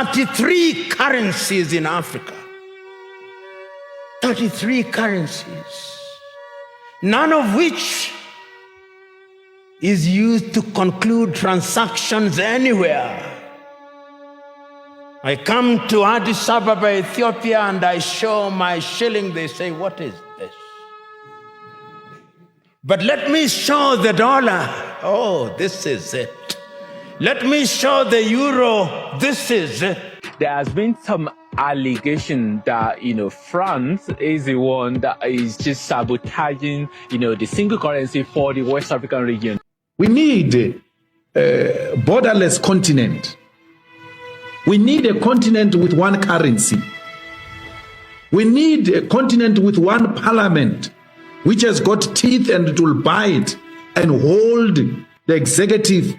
33 currencies in Africa. 33 currencies. None of which is used to conclude transactions anywhere. I come to Addis Ababa, Ethiopia, and I show my shilling. They say, what is this? But let me show the dollar. Oh, this is it. Let me show the euro. This is it. There has been some allegation that, France is the one that is just sabotaging, the single currency for the West African region. We need a borderless continent. We need a continent with one currency. We need a continent with one parliament, which has got teeth and it will bite and hold the executives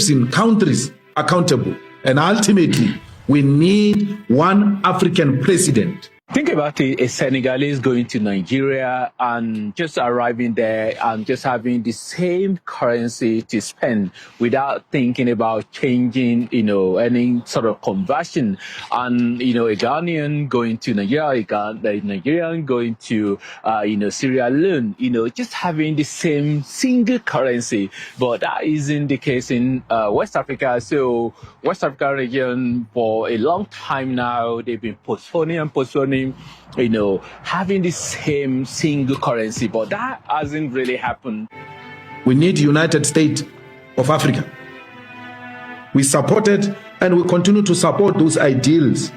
in countries accountable. And ultimately, we need one African president. Think about it, a Senegalese going to Nigeria and just arriving there and just having the same currency to spend without thinking about changing, any sort of conversion. And, a Ghanaian going to Nigeria, a Nigerian going to, Sierra Leone, just having the same single currency. But that isn't the case in West Africa. So West African region for a long time now, they've been postponing, having the same single currency, but that hasn't really happened. We need United States of Africa. We supported and we continue to support those ideals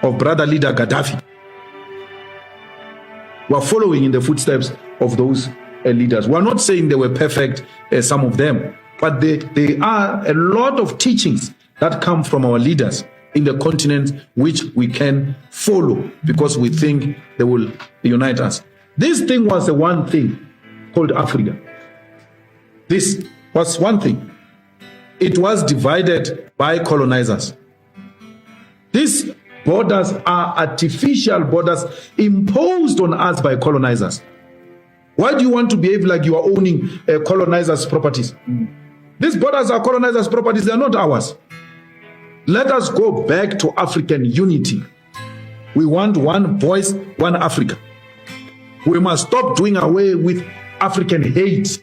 of brother leader Gaddafi. We are following in the footsteps of those leaders. We are not saying they were perfect, some of them, but they are a lot of teachings that come from our leaders in the continent which we can follow because we think they will unite us. This thing was the one thing called Africa. This was one thing. It was divided by colonizers. These borders are artificial borders imposed on us by colonizers. Why do you want to behave like you are owning colonizers' properties? These borders are colonizers' properties, they are not ours. Let us go back to African unity. We want one voice, one Africa. We must stop doing away with African hate,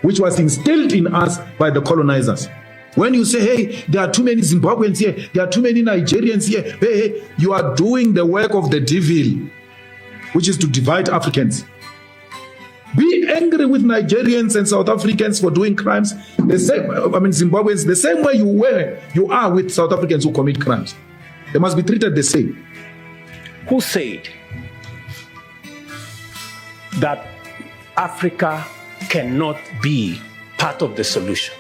which was instilled in us by the colonizers. When you say, hey, there are too many Zimbabweans here, there are too many Nigerians here, hey, you are doing the work of the devil, which is to divide Africans. Be angry with Nigerians and South Africans for doing crimes. Zimbabweans, the same way you are with South Africans who commit crimes. They must be treated the same. Who said that Africa cannot be part of the solution?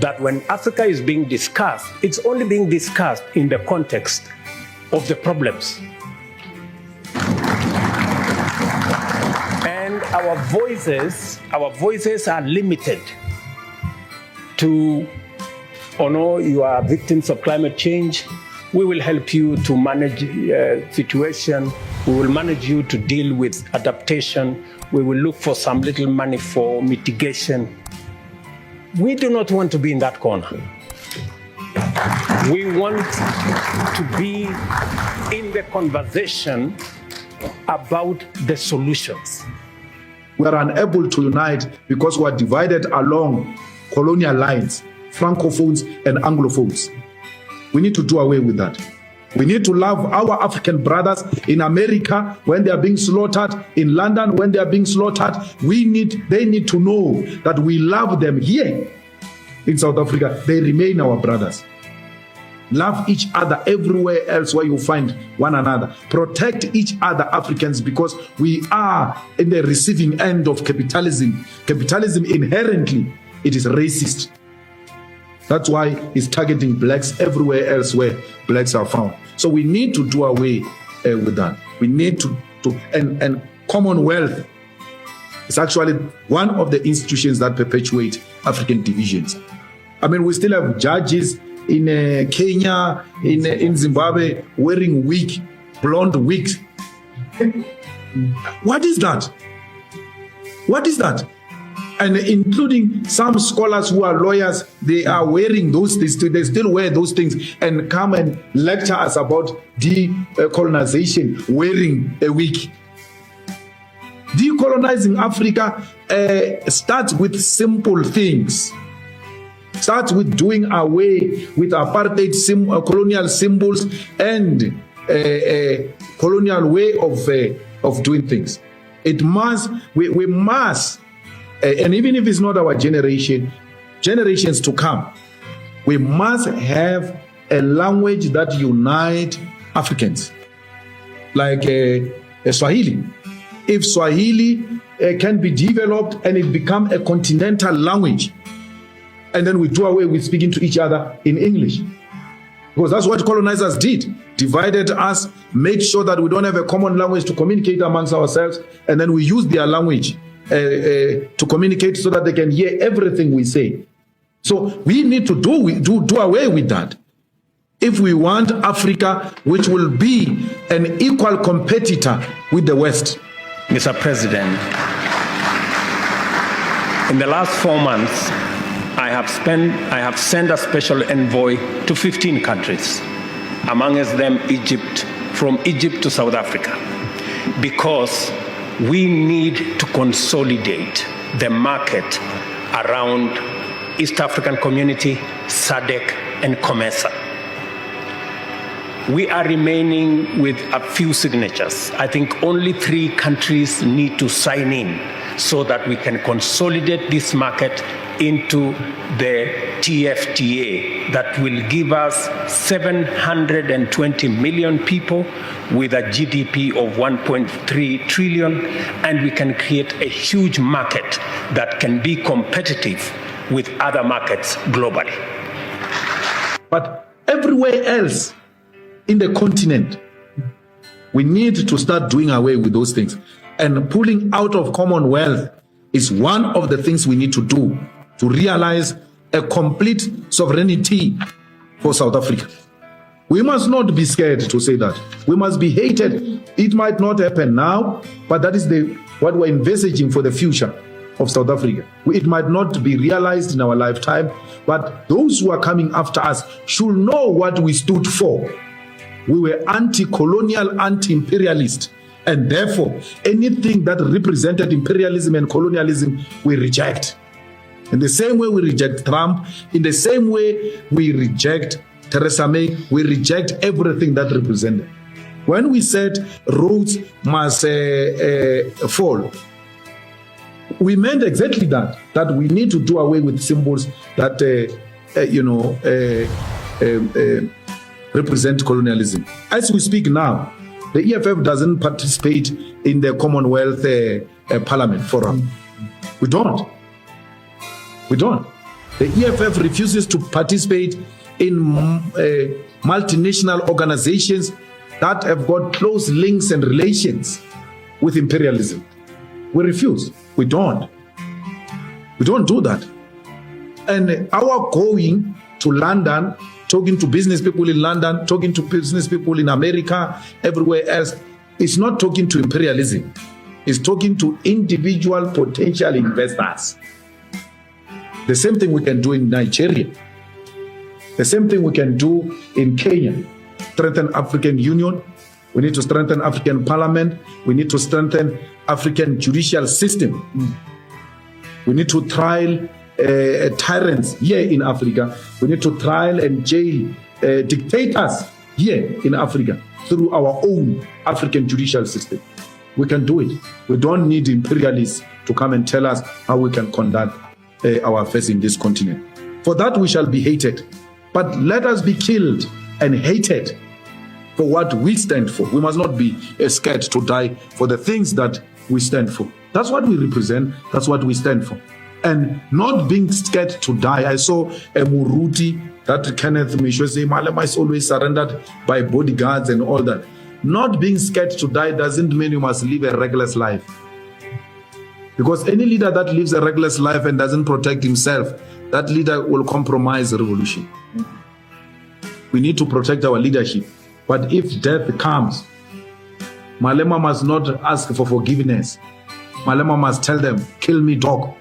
That when Africa is being discussed, it's only being discussed in the context of the problems. Our voices are limited to, you are victims of climate change. We will help you to manage situation. We will manage you to deal with adaptation. We will look for some little money for mitigation. We do not want to be in that corner. We want to be in the conversation about the solutions. We are unable to unite because we are divided along colonial lines, Francophones and Anglophones. We need to do away with that. We need to love our African brothers in America when they are being slaughtered, in London when they are being slaughtered. They need to know that we love them here in South Africa. They remain our brothers. Love each other everywhere else where you find one another. Protect each other, Africans, because we are in the receiving end of capitalism. Capitalism inherently, it is racist. That's why it's targeting blacks everywhere else where blacks are found. So we need to do away with that. We need to and Commonwealth is actually one of the institutions that perpetuate African divisions. We still have judges in Kenya, in Zimbabwe, wearing blonde wigs. What is that? What is that? And including some scholars who are lawyers, they are wearing those things, they still wear those things and come and lecture us about decolonization wearing a wig. Decolonizing Africa starts with simple things. Starts with doing away with apartheid colonial symbols and colonial way of doing things. We must, and even if it's not our generation, generations to come, we must have a language that unites Africans, like Swahili. If Swahili can be developed and it become a continental language, and then we do away with speaking to each other in English. Because that's what colonizers did. Divided us, made sure that we don't have a common language to communicate amongst ourselves, and then we use their language to communicate so that they can hear everything we say. So we need to do away with that. If we want Africa, which will be an equal competitor with the West. Mr. President, in the last 4 months, I have sent a special envoy to 15 countries, amongst them Egypt, from Egypt to South Africa, because we need to consolidate the market around East African Community, SADC, and COMESA. We are remaining with a few signatures. I think only 3 countries need to sign in so that we can consolidate this market into the TFTA that will give us 720 million people with a GDP of 1.3 trillion, and we can create a huge market that can be competitive with other markets globally. But everywhere else in the continent, we need to start doing away with those things. And pulling out of Commonwealth is one of the things we need to do to realize a complete sovereignty for South Africa. We must not be scared to say that. We must be hated. It might not happen now, but that is what we're envisaging for the future of South Africa. It might not be realized in our lifetime, but those who are coming after us should know what we stood for. We were anti-colonial, anti-imperialist, and therefore anything that represented imperialism and colonialism we reject. In the same way we reject Trump, in the same way we reject Theresa May, we reject everything that represented. When we said roads must fall, we meant exactly that we need to do away with symbols that represent colonialism. As we speak now, the EFF doesn't participate in the Commonwealth Parliament Forum. We don't. The EFF refuses to participate in multinational organizations that have got close links and relations with imperialism. We refuse. We don't do that. And our going to London, talking to business people in London, talking to business people in America, everywhere else, is not talking to imperialism. It's talking to individual potential investors. The same thing we can do in Nigeria. The same thing we can do in Kenya. Strengthen African Union. We need to strengthen African Parliament. We need to strengthen African judicial system. We need to trial tyrants here in Africa. We need to trial and jail dictators here in Africa through our own African judicial system. We can do it. We don't need imperialists to come and tell us how we can conduct our affairs in this continent. For that we shall be hated. But let us be killed and hated for what we stand for. We must not be scared to die for the things that we stand for. That's what we represent. That's what we stand for. And not being scared to die. I saw a Muruti that Kenneth Mishwe say, Malema is always surrendered by bodyguards and all that. Not being scared to die doesn't mean you must live a reckless life. Because any leader that lives a reckless life and doesn't protect himself, that leader will compromise the revolution. We need to protect our leadership. But if death comes, Malema must not ask for forgiveness. Malema must tell them, kill me, dog.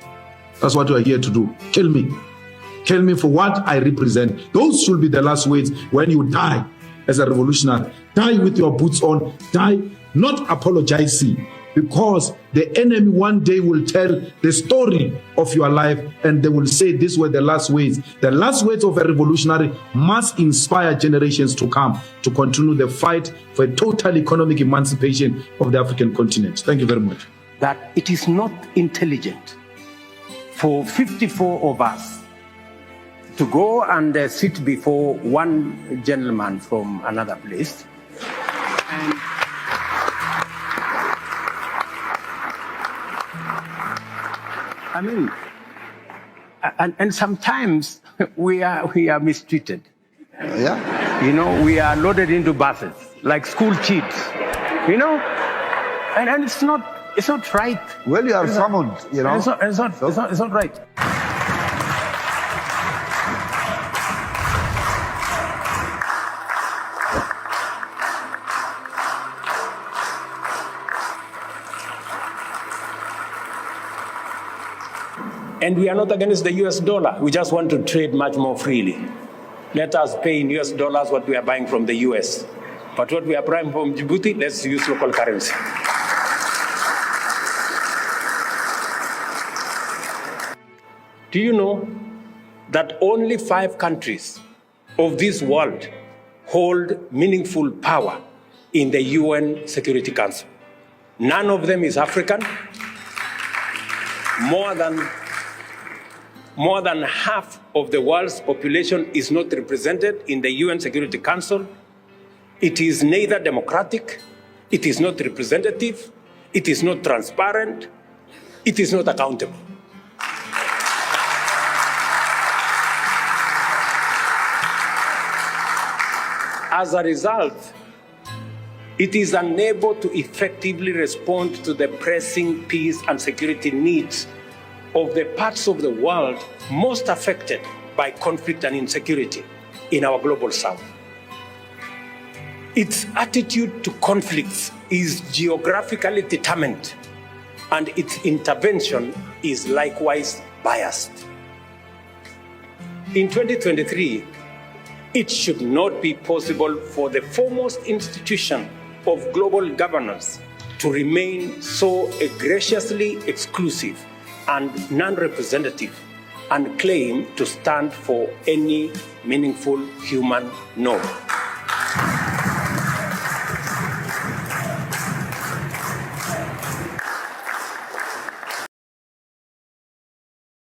That's what you are here to do. Kill me. Kill me for what I represent. Those should be the last words when you die as a revolutionary. Die with your boots on. Die not apologizing, because the enemy one day will tell the story of your life and they will say these were the last words. The last words of a revolutionary must inspire generations to come to continue the fight for a total economic emancipation of the African continent. Thank you very much. That it is not intelligent for 54 of us to go and sit before one gentleman from another place. And I mean, and sometimes we are mistreated. Yeah. You know, we are loaded into buses like school kids. You know, and it's not right. Well, you are summoned, you know. It's not right. And we are not against the US dollar. We just want to trade much more freely. Let us pay in US dollars what we are buying from the US. But what we are buying from Djibouti, let's use local currency. Do you know that only 5 countries of this world hold meaningful power in the UN Security Council? None of them is African. More than half of the world's population is not represented in the UN Security Council. It is neither democratic, it is not representative, it is not transparent, it is not accountable. As a result, it is unable to effectively respond to the pressing peace and security needs of the parts of the world most affected by conflict and insecurity in our global south. Its attitude to conflicts is geographically determined, and its intervention is likewise biased. In 2023, it should not be possible for the foremost institution of global governance to remain so egregiously exclusive and non-representative and claim to stand for any meaningful human norm.